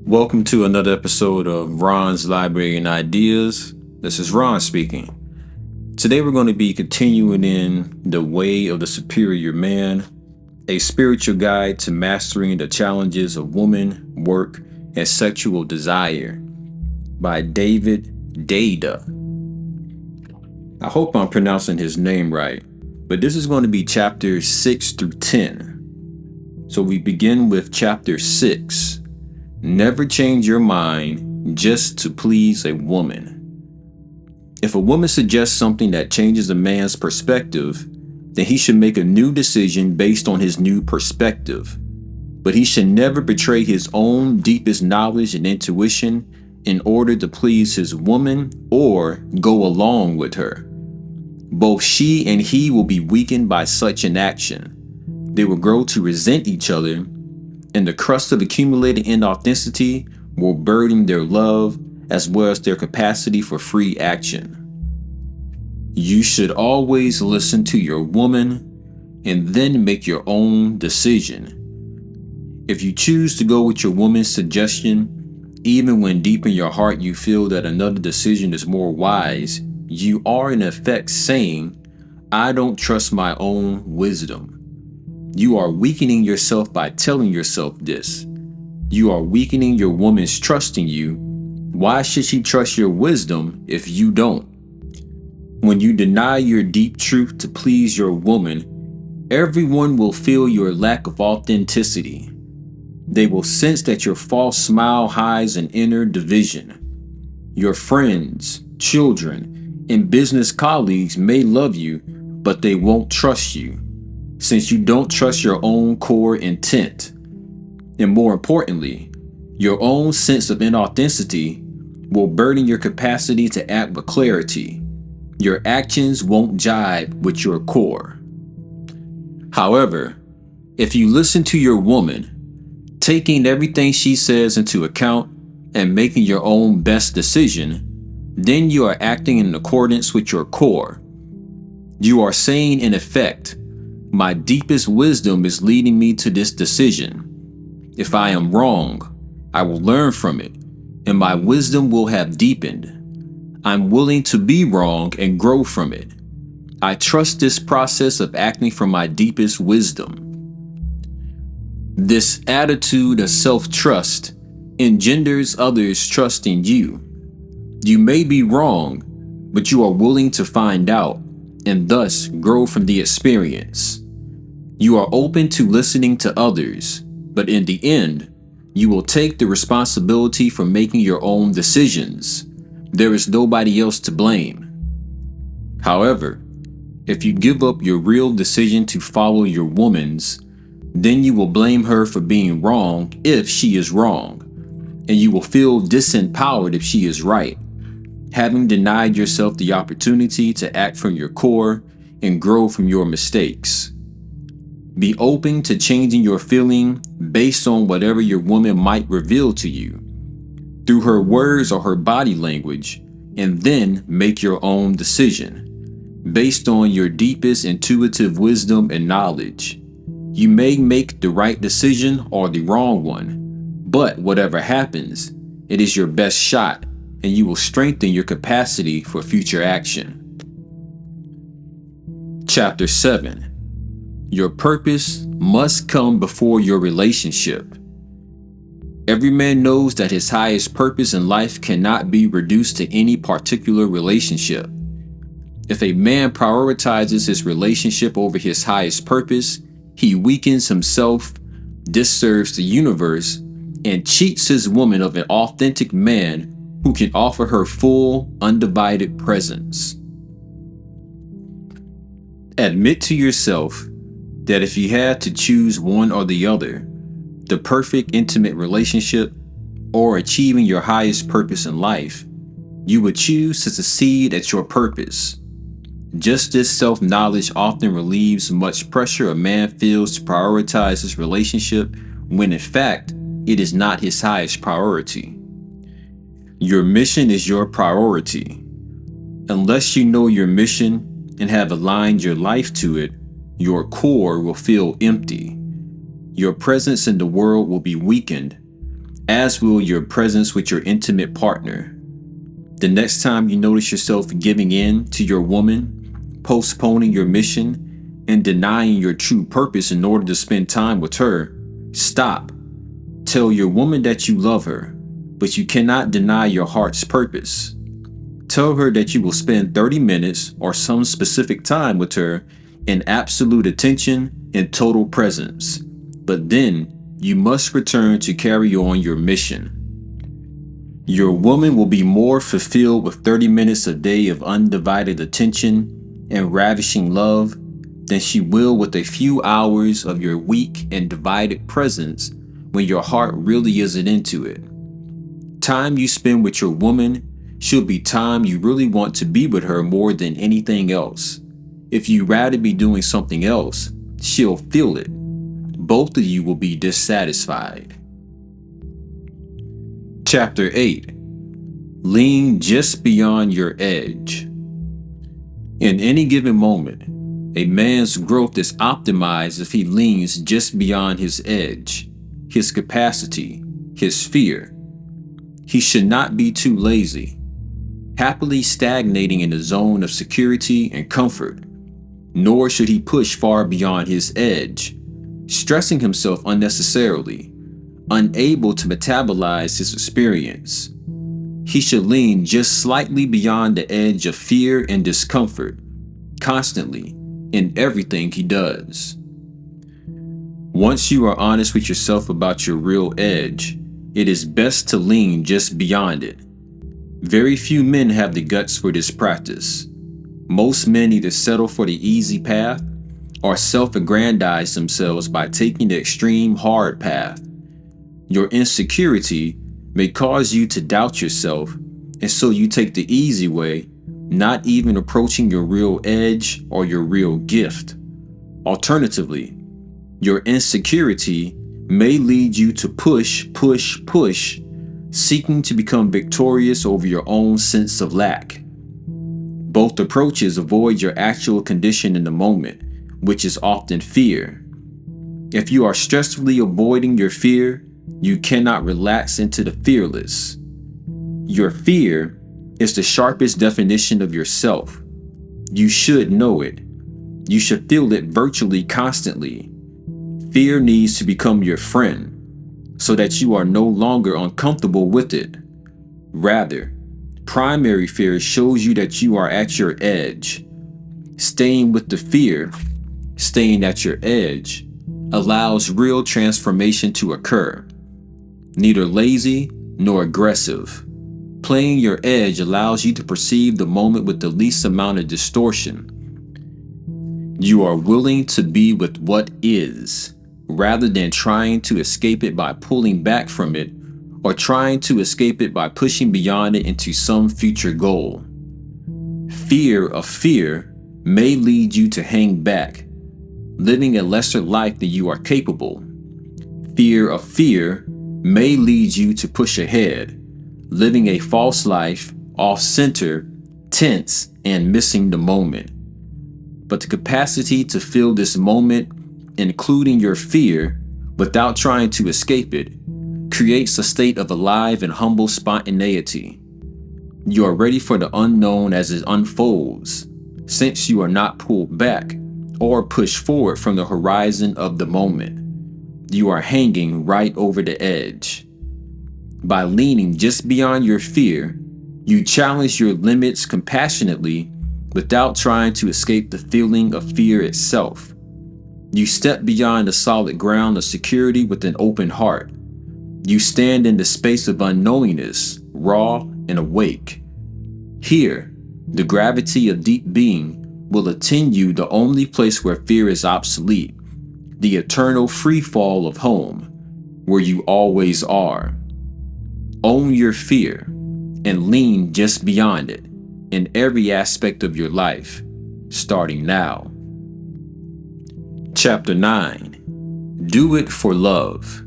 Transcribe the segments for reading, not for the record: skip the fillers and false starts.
Welcome to another episode of Ron's Library and Ideas. This is Ron speaking. Today we're going to be continuing in The Way of the Superior Man, a spiritual guide to mastering the challenges of woman, work, and sexual desire by David Deida. I hope I'm pronouncing his name right, but this is going to be chapters 6 through 10. So we begin with chapter 6. Never change your mind just to please a woman. If a woman suggests something that changes a man's perspective, then he should make a new decision based on his new perspective. But he should never betray his own deepest knowledge and intuition in order to please his woman or go along with her. Both she and he will be weakened by such an action. They will grow to resent each other, and the crust of accumulated inauthenticity will burden their love as well as their capacity for free action. You should always listen to your woman and then make your own decision. If you choose to go with your woman's suggestion, even when deep in your heart you feel that another decision is more wise, you are in effect saying, "I don't trust my own wisdom." You are weakening yourself by telling yourself this. You are weakening your woman's trust in you. Why should she trust your wisdom if you don't? When you deny your deep truth to please your woman, everyone will feel your lack of authenticity. They will sense that your false smile hides an inner division. Your friends, children, and business colleagues may love you, but they won't trust you, since you don't trust your own core intent. And more importantly, your own sense of inauthenticity will burden your capacity to act with clarity. Your actions won't jibe with your core. However, if you listen to your woman, taking everything she says into account and making your own best decision, then you are acting in accordance with your core. You are saying, in effect, my deepest wisdom is leading me to this decision. If I am wrong, I will learn from it, and my wisdom will have deepened. I'm willing to be wrong and grow from it. I trust this process of acting from my deepest wisdom. This attitude of self-trust engenders others' trust in you. You may be wrong, but you are willing to find out, and thus grow from the experience. You are open to listening to others, but in the end, you will take the responsibility for making your own decisions. There is nobody else to blame. However, if you give up your real decision to follow your woman's, then you will blame her for being wrong if she is wrong, and you will feel disempowered if she is right, having denied yourself the opportunity to act from your core and grow from your mistakes. Be open to changing your feeling based on whatever your woman might reveal to you, through her words or her body language, and then make your own decision, based on your deepest intuitive wisdom and knowledge. You may make the right decision or the wrong one, but whatever happens, it is your best shot, and you will strengthen your capacity for future action. Chapter 7. Your purpose must come before your relationship. Every man knows that his highest purpose in life cannot be reduced to any particular relationship. If a man prioritizes his relationship over his highest purpose, he weakens himself, disserves the universe, and cheats his woman of an authentic man who can offer her full, undivided presence. Admit to yourself that if you had to choose one or the other, the perfect intimate relationship or achieving your highest purpose in life, you would choose to succeed at your purpose. Just this self-knowledge often relieves much pressure a man feels to prioritize his relationship when in fact it is not his highest priority. Your mission is your priority. Unless you know your mission and have aligned your life to it, your core will feel empty. Your presence in the world will be weakened, as will your presence with your intimate partner. The next time you notice yourself giving in to your woman, postponing your mission, and denying your true purpose in order to spend time with her, stop. Tell your woman that you love her, but you cannot deny your heart's purpose. Tell her that you will spend 30 minutes or some specific time with her in absolute attention and total presence. But then you must return to carry on your mission. Your woman will be more fulfilled with 30 minutes a day of undivided attention and ravishing love than she will with a few hours of your weak and divided presence when your heart really isn't into it. Time you spend with your woman should be time you really want to be with her more than anything else. If you'd rather be doing something else, she'll feel it. Both of you will be dissatisfied. Chapter 8. Lean just beyond your edge. In any given moment, a man's growth is optimized if he leans just beyond his edge, his capacity, his fear. He should not be too lazy, happily stagnating in a zone of security and comfort, nor should he push far beyond his edge, stressing himself unnecessarily, unable to metabolize his experience. He should lean just slightly beyond the edge of fear and discomfort, constantly, in everything he does. Once you are honest with yourself about your real edge, it is best to lean just beyond it. Very few men have the guts for this practice. Most men either settle for the easy path or self-aggrandize themselves by taking the extreme hard path. Your insecurity may cause you to doubt yourself, and so you take the easy way, not even approaching your real edge or your real gift. Alternatively, your insecurity may lead you to push, seeking to become victorious over your own sense of lack. Both approaches avoid your actual condition in the moment, which is often fear. If you are stressfully avoiding your fear, you cannot relax into the fearless. Your fear is the sharpest definition of yourself. You should know it. You should feel it virtually constantly. Fear needs to become your friend so that you are no longer uncomfortable with it. Rather, primary fear shows you that you are at your edge. Staying with the fear, staying at your edge, allows real transformation to occur. Neither lazy nor aggressive. Playing your edge allows you to perceive the moment with the least amount of distortion. You are willing to be with what is, rather than trying to escape it by pulling back from it, or trying to escape it by pushing beyond it into some future goal. Fear of fear may lead you to hang back, living a lesser life than you are capable. Fear of fear may lead you to push ahead, living a false life, off-center, tense, and missing the moment. But the capacity to feel this moment, including your fear, without trying to escape it, creates a state of alive and humble spontaneity. You are ready for the unknown as it unfolds, since you are not pulled back or pushed forward from the horizon of the moment. You are hanging right over the edge. By leaning just beyond your fear, you challenge your limits compassionately without trying to escape the feeling of fear itself. You step beyond the solid ground of security with an open heart. You stand in the space of unknowingness, raw and awake. Here, the gravity of deep being will attend you the only place where fear is obsolete, the eternal free fall of home, where you always are. Own your fear and lean just beyond it in every aspect of your life, starting now. Chapter 9. Do it for love.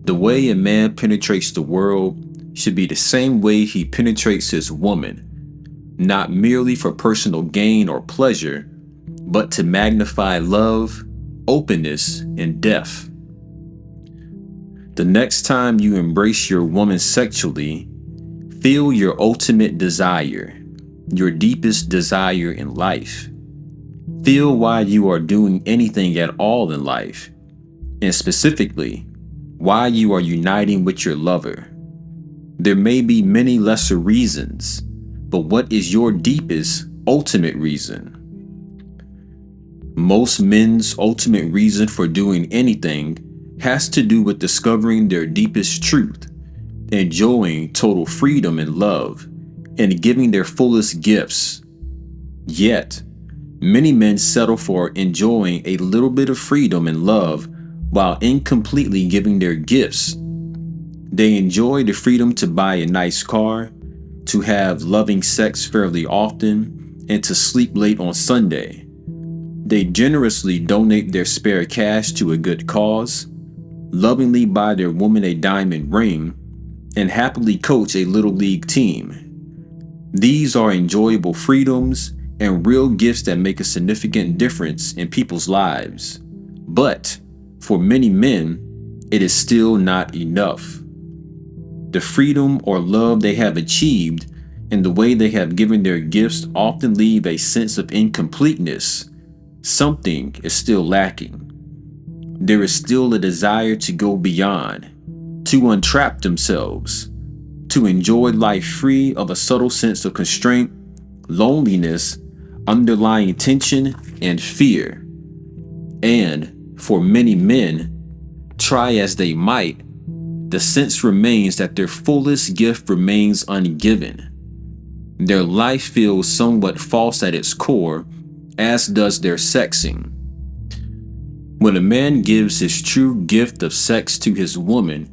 The way a man penetrates the world should be the same way he penetrates his woman, not merely for personal gain or pleasure, but to magnify love, openness, and depth. The next time you embrace your woman sexually, feel your ultimate desire, your deepest desire in life. Feel why you are doing anything at all in life, and specifically, why you are uniting with your lover. There may be many lesser reasons, but what is your deepest, ultimate reason? Most men's ultimate reason for doing anything has to do with discovering their deepest truth, enjoying total freedom and love, and giving their fullest gifts. Yet, many men settle for enjoying a little bit of freedom and love while incompletely giving their gifts. They enjoy the freedom to buy a nice car, to have loving sex fairly often, and to sleep late on Sunday. They generously donate their spare cash to a good cause, lovingly buy their woman a diamond ring, and happily coach a little league team. These are enjoyable freedoms and real gifts that make a significant difference in people's lives. But for many men, it is still not enough. The freedom or love they have achieved and the way they have given their gifts often leave a sense of incompleteness. Something is still lacking. There is still a desire to go beyond, to untrap themselves, to enjoy life free of a subtle sense of constraint, loneliness, underlying tension, and fear. And for many men, try as they might, the sense remains that their fullest gift remains ungiven. Their life feels somewhat false at its core, as does their sexing. When a man gives his true gift of sex to his woman,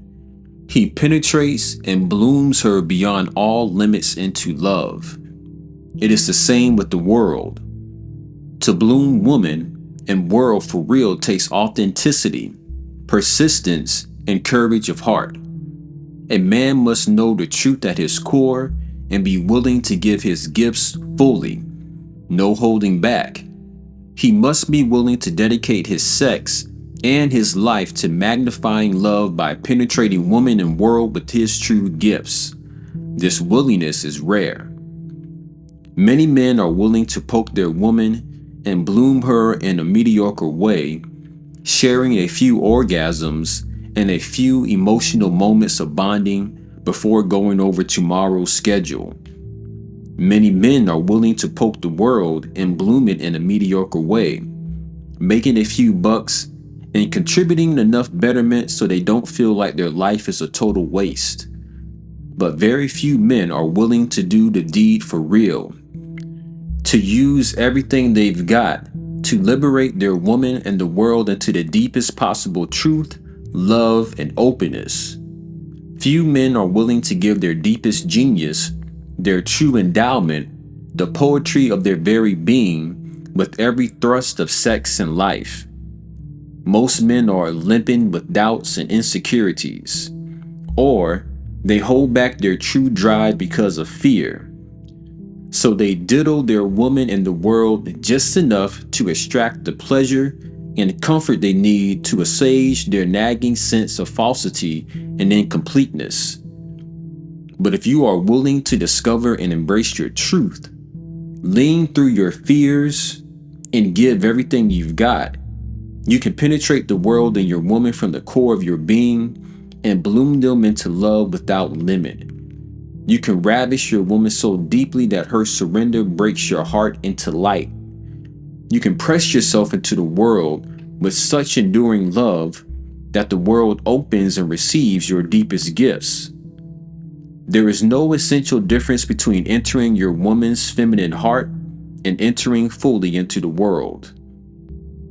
he penetrates and blooms her beyond all limits into love. It is the same with the world. To bloom woman and world for real takes authenticity, persistence, and courage of heart. A man must know the truth at his core and be willing to give his gifts fully, no holding back. He must be willing to dedicate his sex and his life to magnifying love by penetrating woman and world with his true gifts. This willingness is rare. Many men are willing to poke their woman and bloom her in a mediocre way, sharing a few orgasms and a few emotional moments of bonding before going over tomorrow's schedule. Many men are willing to poke the world and bloom it in a mediocre way, making a few bucks and contributing enough betterment so they don't feel like their life is a total waste. But very few men are willing to do the deed for real, to use everything they've got to liberate their woman and the world into the deepest possible truth, love, and openness. Few men are willing to give their deepest genius, their true endowment, the poetry of their very being, with every thrust of sex and life. Most men are limping with doubts and insecurities, or they hold back their true drive because of fear. So they diddle their woman and the world just enough to extract the pleasure and comfort they need to assuage their nagging sense of falsity and incompleteness. But if you are willing to discover and embrace your truth, lean through your fears, and give everything you've got, you can penetrate the world and your woman from the core of your being and bloom them into love without limit. You can ravish your woman so deeply that her surrender breaks your heart into light. You can press yourself into the world with such enduring love that the world opens and receives your deepest gifts. There is no essential difference between entering your woman's feminine heart and entering fully into the world.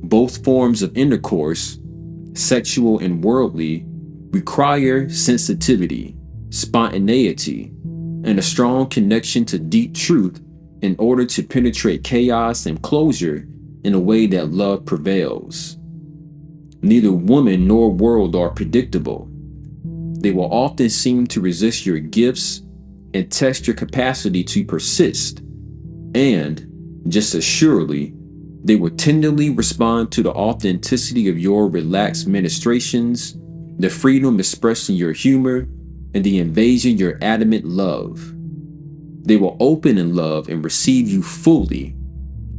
Both forms of intercourse, sexual and worldly, require sensitivity, spontaneity, and a strong connection to deep truth in order to penetrate chaos and closure in a way that love prevails. Neither woman nor world are predictable. They will often seem to resist your gifts and test your capacity to persist. And, just as surely, they will tenderly respond to the authenticity of your relaxed ministrations, the freedom expressed in your humor, and the invasion your adamant love. They will open in love and receive you fully,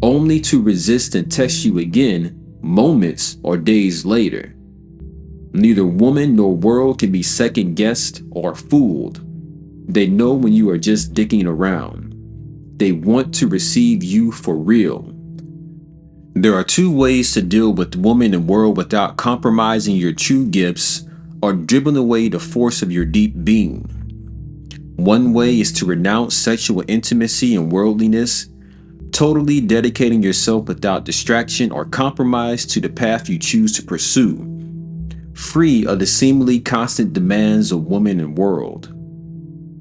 only to resist and test you again moments or days later. Neither woman nor world can be second-guessed or fooled. They know when you are just dicking around. They want to receive you for real. There are two ways to deal with woman and world without compromising your true gifts or dribbling away the force of your deep being. One way is to renounce sexual intimacy and worldliness, totally dedicating yourself without distraction or compromise to the path you choose to pursue, free of the seemingly constant demands of woman and world.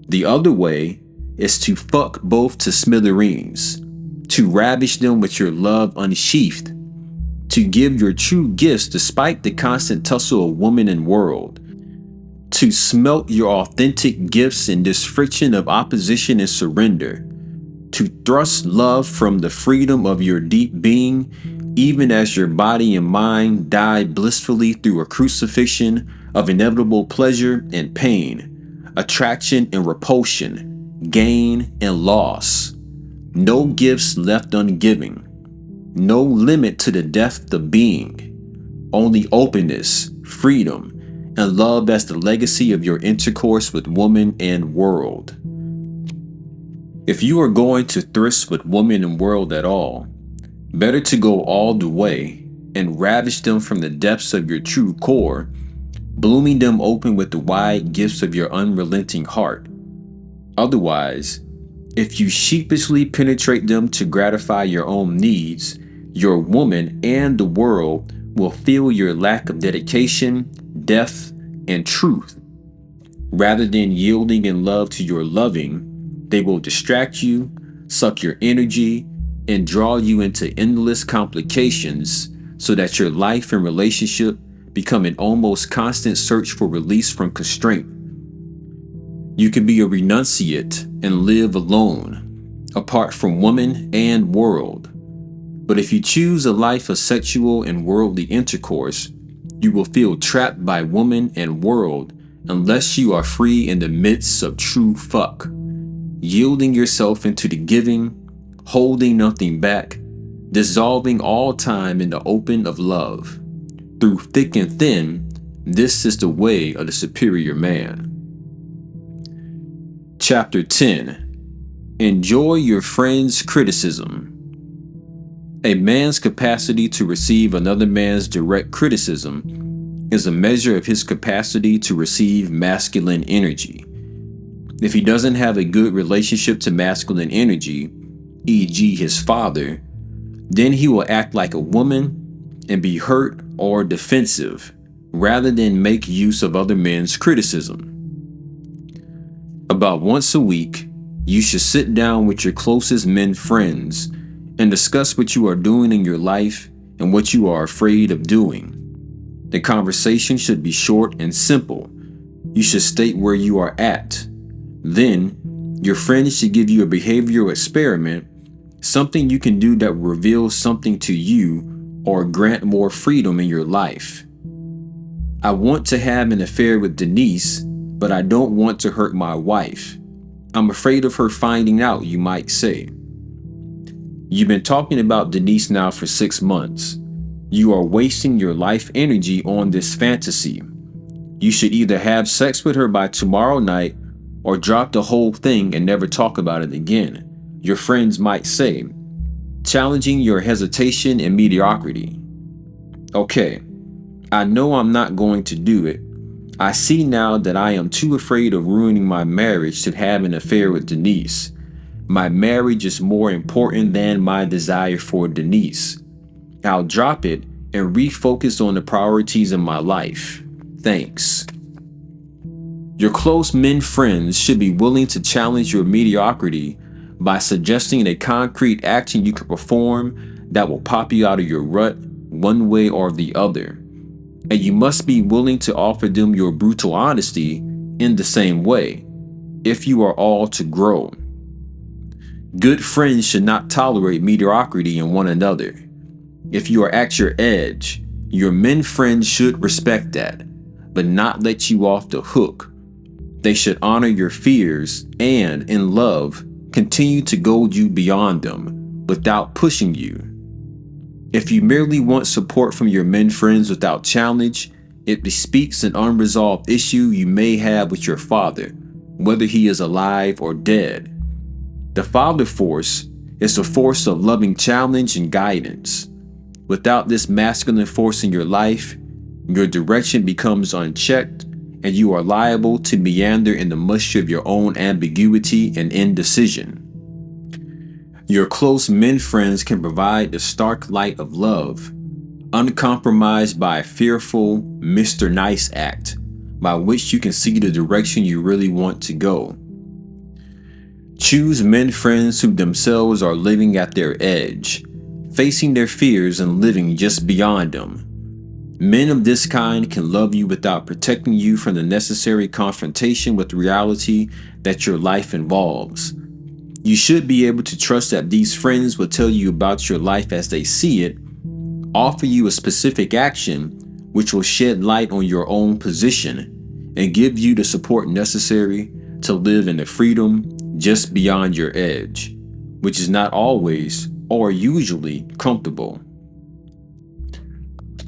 The other way is to fuck both to smithereens, to ravish them with your love unsheathed, to give your true gifts despite the constant tussle of woman and world, to smelt your authentic gifts in this friction of opposition and surrender, to thrust love from the freedom of your deep being, even as your body and mind die blissfully through a crucifixion of inevitable pleasure and pain, attraction and repulsion, gain and loss. No gifts left ungiving, no limit to the depth of being, only openness, freedom, and love as the legacy of your intercourse with woman and world. If you are going to tryst with woman and world at all, better to go all the way and ravish them from the depths of your true core, blooming them open with the wide gifts of your unrelenting heart. Otherwise, if you sheepishly penetrate them to gratify your own needs, your woman and the world will feel your lack of dedication, depth, and truth. Rather than yielding in love to your loving, they will distract you, suck your energy, and draw you into endless complications so that your life and relationship become an almost constant search for release from constraint. You can be a renunciate and live alone, apart from woman and world. But if you choose a life of sexual and worldly intercourse, you will feel trapped by woman and world unless you are free in the midst of true fuck, yielding yourself into the giving, holding nothing back, dissolving all time in the open of love. Through thick and thin, this is the way of the superior man. Chapter 10. Enjoy your friend's criticism. A man's capacity to receive another man's direct criticism is a measure of his capacity to receive masculine energy. If he doesn't have a good relationship to masculine energy, e.g. his father, then he will act like a woman and be hurt or defensive, rather than make use of other men's criticism. About once a week, you should sit down with your closest men friends and discuss what you are doing in your life and what you are afraid of doing. The conversation should be short and simple. You should state where you are at. Then, your friends should give you a behavioral experiment, something you can do that will reveal something to you or grant more freedom in your life. I want to have an affair with Denise, but I don't want to hurt my wife. I'm afraid of her finding out, you might say. You've been talking about Denise now for 6 months. You are wasting your life energy on this fantasy. You should either have sex with her by tomorrow night or drop the whole thing and never talk about it again, your friends might say, challenging your hesitation and mediocrity. Okay, I know I'm not going to do it. I see now that I am too afraid of ruining my marriage to have an affair with Denise. My marriage is more important than my desire for Denise. I'll drop it and refocus on the priorities in my life. Thanks. Your close men friends should be willing to challenge your mediocrity by suggesting a concrete action you can perform that will pop you out of your rut one way or the other. And you must be willing to offer them your brutal honesty in the same way, if you are all to grow. Good friends should not tolerate mediocrity in one another. If you are at your edge, your men friends should respect that. but not let you off the hook. They should honor your fears and, in love, continue to goad you beyond them without pushing you. If you merely want support from your men friends without challenge, it bespeaks an unresolved issue you may have with your father, whether he is alive or dead. The father force is a force of loving challenge and guidance. Without this masculine force in your life, your direction becomes unchecked and you are liable to meander in the mush of your own ambiguity and indecision. Your close men friends can provide the stark light of love, uncompromised by a fearful Mr. Nice act, by which you can see the direction you really want to go. Choose men friends who themselves are living at their edge, facing their fears and living just beyond them. Men of this kind can love you without protecting you from the necessary confrontation with reality that your life involves. You should be able to trust that these friends will tell you about your life as they see it, offer you a specific action which will shed light on your own position, and give you the support necessary to live in the freedom just beyond your edge, which is not always or usually comfortable.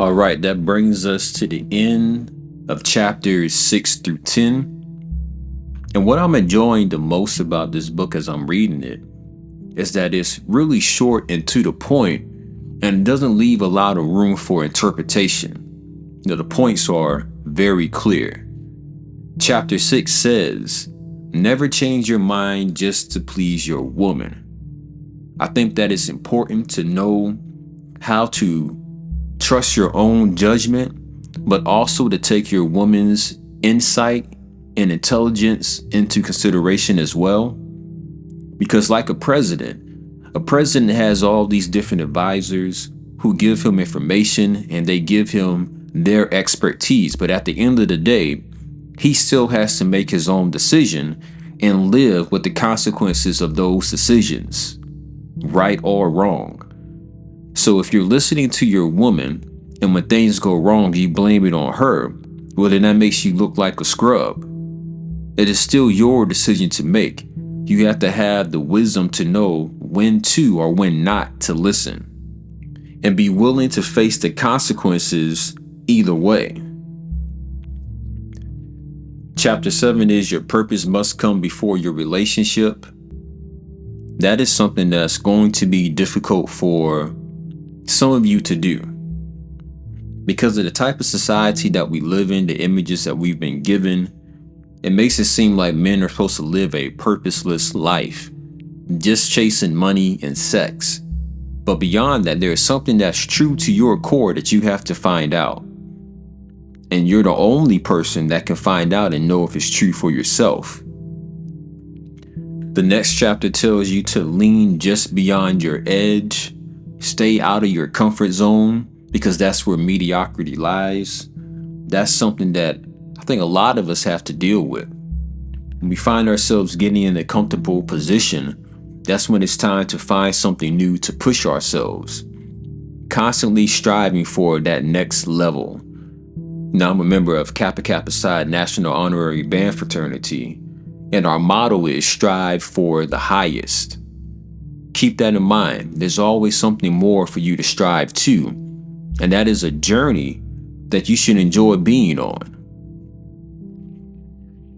All right, that brings us to the end of chapters 6 through 10. And what I'm enjoying the most about this book as I'm reading it is that it's really short and to the point, and it doesn't leave a lot of room for interpretation. The points are very clear. Chapter 6 says, never change your mind just to please your woman. I think that it's important to know how to trust your own judgment, but also to take your woman's insight and intelligence into consideration as well. Because like a president has all these different advisors who give him information and they give him their expertise. But at the end of the day, he still has to make his own decision and live with the consequences of those decisions, right or wrong. So if you're listening to your woman and when things go wrong, you blame it on her, well, then that makes you look like a scrub. It is still your decision to make. You have to have the wisdom to know when to or when not to listen, and be willing to face the consequences either way. Chapter 7 is your purpose must come before your relationship. That is something that's going to be difficult for some of you to do because of the type of society that we live in, the images that we've been given. It makes it seem like men are supposed to live a purposeless life, just chasing money and sex. But beyond that, there is something that's true to your core that you have to find out. And you're the only person that can find out and know if it's true for yourself. The next chapter tells you to lean just beyond your edge, stay out of your comfort zone, because that's where mediocrity lies. That's something that I think a lot of us have to deal with. When we find ourselves getting in a comfortable position, that's when it's time to find something new to push ourselves, constantly striving for that next level. Now, I'm a member of Kappa Kappa Psi National Honorary Band Fraternity, and our motto is strive for the highest. Keep that in mind. There's always something more for you to strive to, and that is a journey that you should enjoy being on.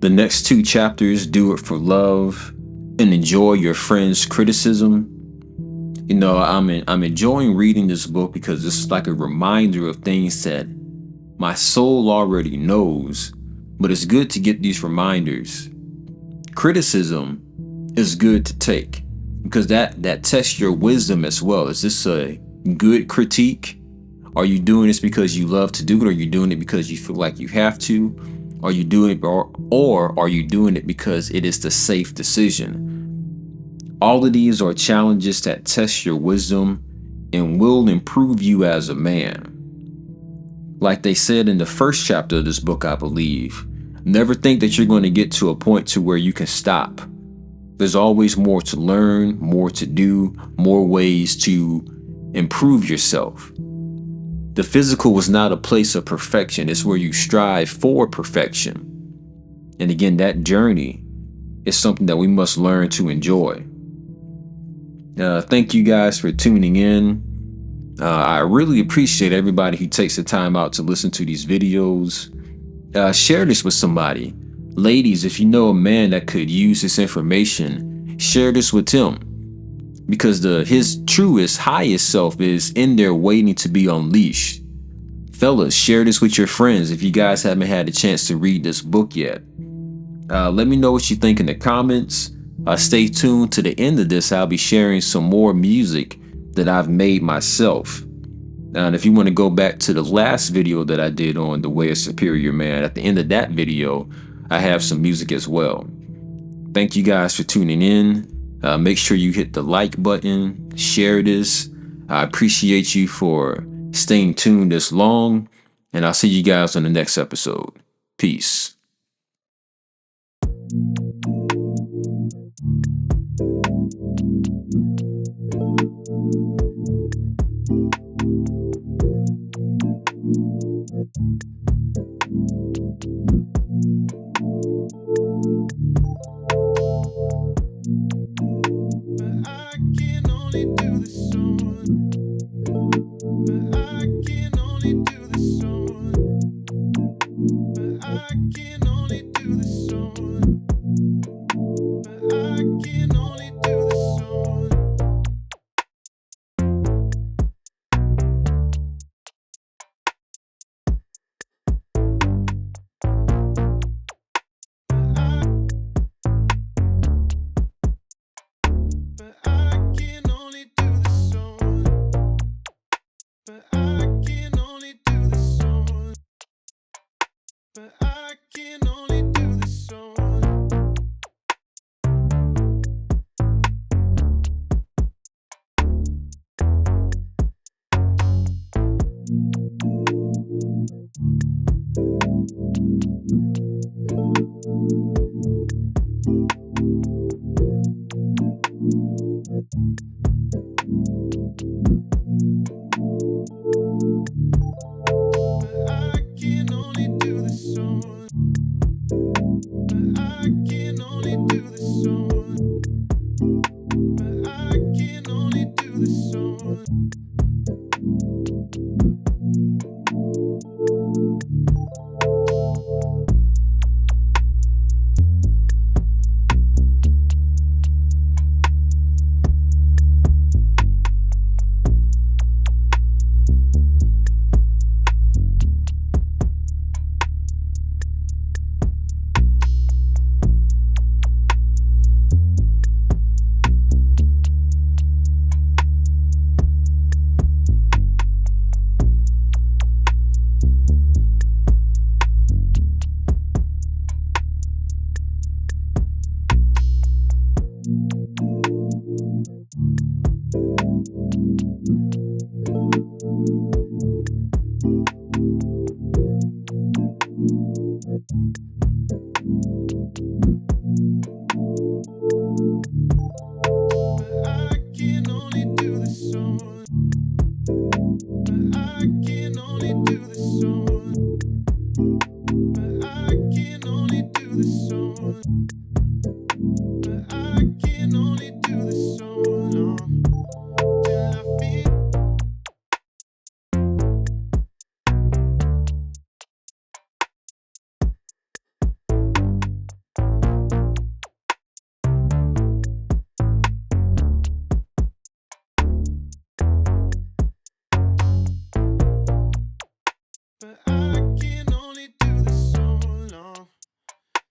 The next 2 chapters, do it for love and enjoy your friend's criticism. I'm enjoying reading this book because it's like a reminder of things that my soul already knows, but it's good to get these reminders. Criticism is good to take because that tests your wisdom as well. Is this a good critique? Are you doing this because you love to do it? Or are you doing it because you feel like you have to? Are you doing it or are you doing it because it is the safe decision? All of these are challenges that test your wisdom and will improve you as a man. Like they said in the first chapter of this book, I believe, never think that you're going to get to a point to where you can stop. There's always more to learn, more to do, more ways to improve yourself. The physical was not a place of perfection. It's where you strive for perfection. And again, that journey is something that we must learn to enjoy. Thank you guys for tuning in. I really appreciate everybody who takes the time out to listen to these videos. Share this with somebody. Ladies, if you know a man that could use this information, share this with him. Because his truest, highest self is in there waiting to be unleashed. Fellas, share this with your friends if you guys haven't had a chance to read this book yet. Let me know what you think in the comments. Stay tuned to the end of this. I'll be sharing some more music that I've made myself. And if you want to go back to the last video that I did on The Way of Superior Man, at the end of that video, I have some music as well. Thank you guys for tuning in. Make sure you hit the like button, share this. I appreciate you for staying tuned this long, and I'll see you guys on the next episode. Peace.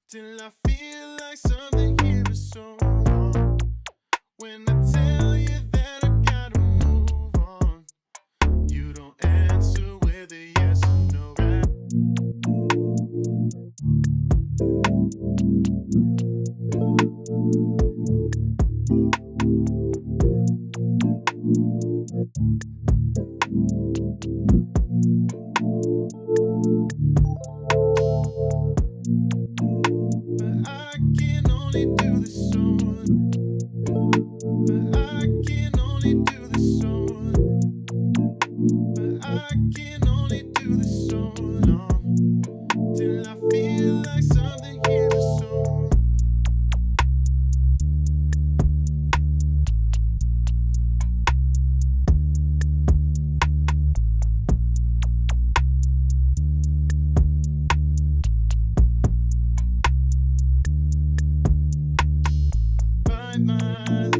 Till I feel like something here is so wrong. When I tell you that I gotta move on, you don't answer with a yes or no. I can my